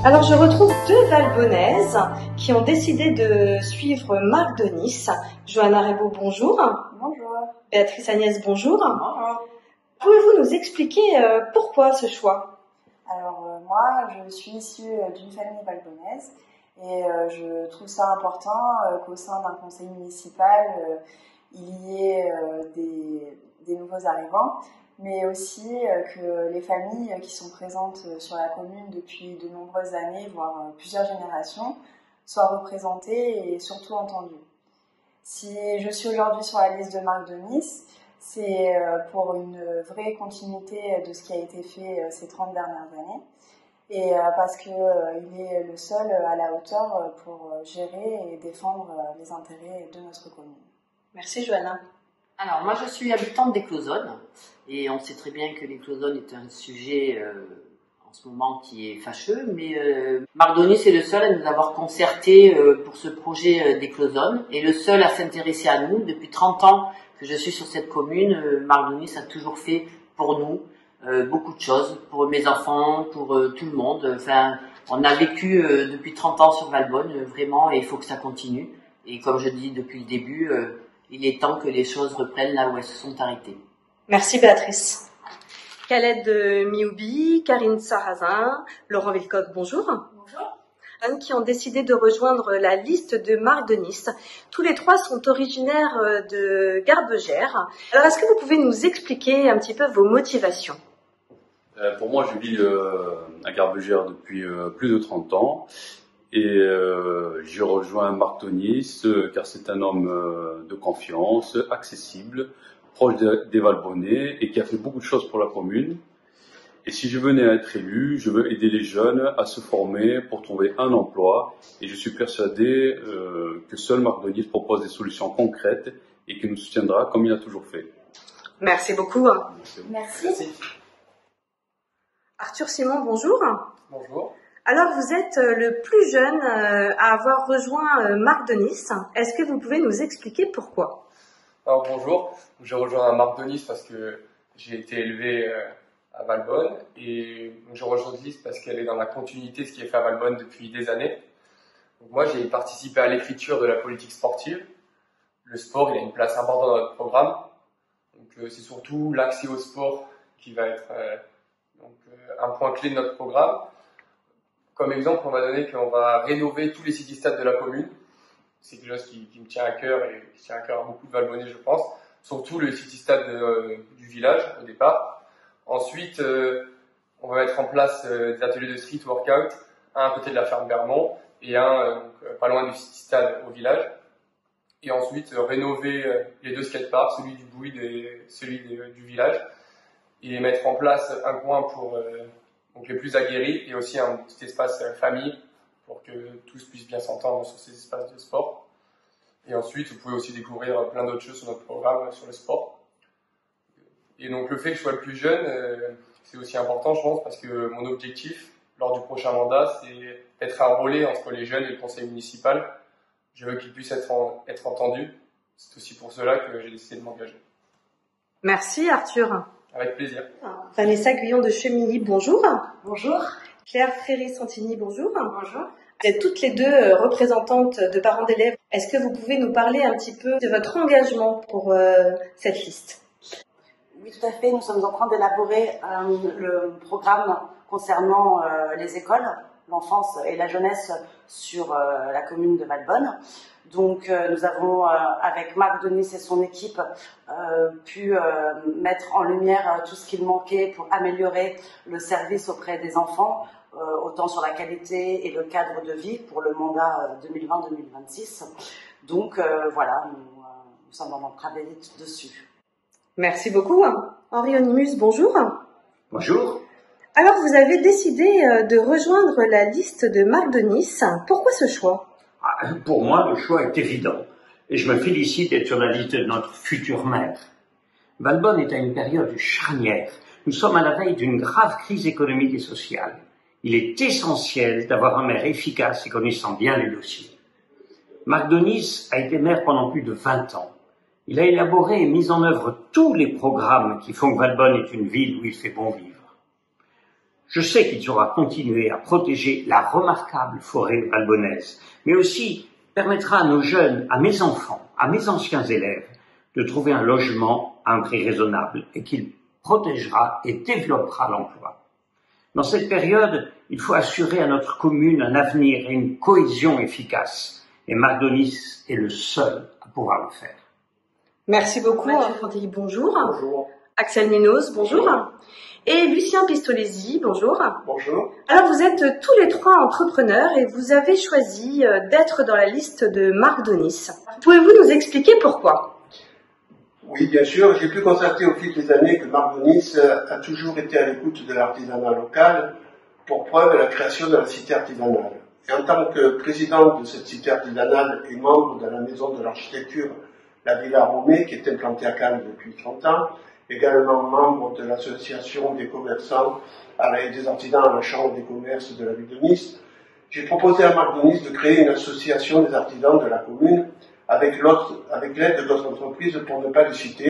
Alors je retrouve deux Valbonnaises qui ont décidé de suivre Marc de Nice. Johanna Rebaud, bonjour. Bonjour. Béatrice Agnès, bonjour. Bonjour. Pouvez-vous nous expliquer pourquoi ce choix? Alors moi, je suis issue d'une famille valbonnaise et je trouve ça important qu'au sein d'un conseil municipal, il y ait des nouveaux arrivants, mais aussi que les familles qui sont présentes sur la commune depuis de nombreuses années, voire plusieurs générations, soient représentées et surtout entendues. Si je suis aujourd'hui sur la liste de Marc de Nice, c'est pour une vraie continuité de ce qui a été fait ces 30 dernières années et parce qu'il est le seul à la hauteur pour gérer et défendre les intérêts de notre commune. Merci Johanna. Alors moi je suis habitante d'Éclosonnes et on sait très bien que l'Éclosonne est un sujet en ce moment qui est fâcheux, mais Marc de Nice est le seul à nous avoir concerté pour ce projet d'Éclosonnes et le seul à s'intéresser à nous. Depuis 30 ans que je suis sur cette commune, Marc de Nice a toujours fait pour nous beaucoup de choses, pour mes enfants, pour tout le monde. Enfin, on a vécu depuis 30 ans sur Valbonne, vraiment, et il faut que ça continue. Et comme je dis depuis le début, il est temps que les choses reprennent là où elles se sont arrêtées. Merci Béatrice. Khaled Mioubi, Karine Sarrazin, Laurent Vilcotte, bonjour. Bonjour. Qui ont décidé de rejoindre la liste de Marc de Nice. Tous les trois sont originaires de Garbegère. Alors est-ce que vous pouvez nous expliquer un petit peu vos motivations? Pour moi, je vis à Garbegère depuis plus de 30 ans. Et j'ai rejoint Marc de Nice car c'est un homme de confiance, accessible, proche des Valbonnais et qui a fait beaucoup de choses pour la commune. Et si je venais à être élu, je veux aider les jeunes à se former pour trouver un emploi. Et je suis persuadé que seul Marc de Nice propose des solutions concrètes et qu'il nous soutiendra comme il a toujours fait. Merci beaucoup. Merci. Arthur Simon, bonjour. Bonjour. Alors, vous êtes le plus jeune à avoir rejoint Marc de Nice. Est-ce que vous pouvez nous expliquer pourquoi? Alors bonjour, j'ai rejoint Marc de Nice parce que j'ai été élevé à Valbonne et je rejoins Nice parce qu'elle est dans la continuité de ce qui est fait à Valbonne depuis des années. Donc moi, j'ai participé à l'écriture de la politique sportive. Le sport, il a une place importante dans notre programme. Donc c'est surtout l'accès au sport qui va être un point clé de notre programme. Comme exemple, on va donner qu'on va rénover tous les city-stades de la commune. C'est quelque chose qui me tient à cœur et qui tient à cœur à beaucoup de Valbonnais, je pense. Surtout le city-stade du village, au départ. Ensuite, on va mettre en place des ateliers de street workout, un à côté de la ferme Bermond et un pas loin du city-stade au village. Et ensuite, rénover les deux skateparks, celui du Bouygues et celui du village. Et mettre en place un coin pour donc les plus aguerris et aussi un petit espace famille pour que tous puissent bien s'entendre sur ces espaces de sport. Et ensuite, vous pouvez aussi découvrir plein d'autres choses sur notre programme sur le sport. Et donc le fait que je sois le plus jeune, c'est aussi important, je pense, parce que mon objectif lors du prochain mandat, c'est d'être un relais entre les jeunes et le conseil municipal. Je veux qu'ils puissent être entendus. C'est aussi pour cela que j'ai décidé de m'engager. Merci Arthur. Avec plaisir. Vanessa Guyon de Chemilly, bonjour. Bonjour. Claire Fréry-Santini, bonjour. Bonjour. Vous êtes toutes les deux représentantes de parents d'élèves. Est-ce que vous pouvez nous parler un petit peu de votre engagement pour cette liste? Oui, tout à fait. Nous sommes en train d'élaborer le programme concernant les écoles, l'enfance et la jeunesse sur la commune de Valbonne. Donc nous avons, avec Marc de Nice et son équipe, pu mettre en lumière tout ce qu'il manquait pour améliorer le service auprès des enfants, autant sur la qualité et le cadre de vie pour le mandat 2020-2026. Donc voilà, nous sommes en train de travailler dessus. Merci beaucoup. Henri Onimus, bonjour. Bonjour. Alors, vous avez décidé de rejoindre la liste de Marc de Nice. Pourquoi ce choix? Pour moi, le choix est évident. Et je me félicite d'être sur la liste de notre futur maire. Valbonne est à une période charnière. Nous sommes à la veille d'une grave crise économique et sociale. Il est essentiel d'avoir un maire efficace et connaissant bien les dossiers. Marc de Nice a été maire pendant plus de 20 ans. Il a élaboré et mis en œuvre tous les programmes qui font que Valbonne est une ville où il fait bon vivre. Je sais qu'il saura continuer à protéger la remarquable forêt valbonnaise, mais aussi permettra à nos jeunes, à mes enfants, à mes anciens élèves, de trouver un logement à un prix raisonnable et qu'il protégera et développera l'emploi. Dans cette période, il faut assurer à notre commune un avenir et une cohésion efficace. Et Mardonis est le seul à pouvoir le faire. Merci beaucoup. Mathieu Fantilly, bonjour. Bonjour. Axel Minos, bonjour. Et Lucien Pistolesi, bonjour. Bonjour. Alors vous êtes tous les trois entrepreneurs et vous avez choisi d'être dans la liste de Mardonis. Pouvez-vous nous expliquer pourquoi ? Oui, bien sûr. J'ai pu constater au fil des années que Mardonis a toujours été à l'écoute de l'artisanat local, pour preuve la création de la cité artisanale. Et en tant que président de cette cité artisanale et membre de la maison de l'architecture La Villa Romée, qui est implantée à Cannes depuis 30 ans, également membre de l'association des commerçants et des artisans à la chambre des commerces de la ville de Nice, j'ai proposé à Mardonis de créer une association des artisans de la commune avec l'aide d'autres entreprises pour ne pas les citer.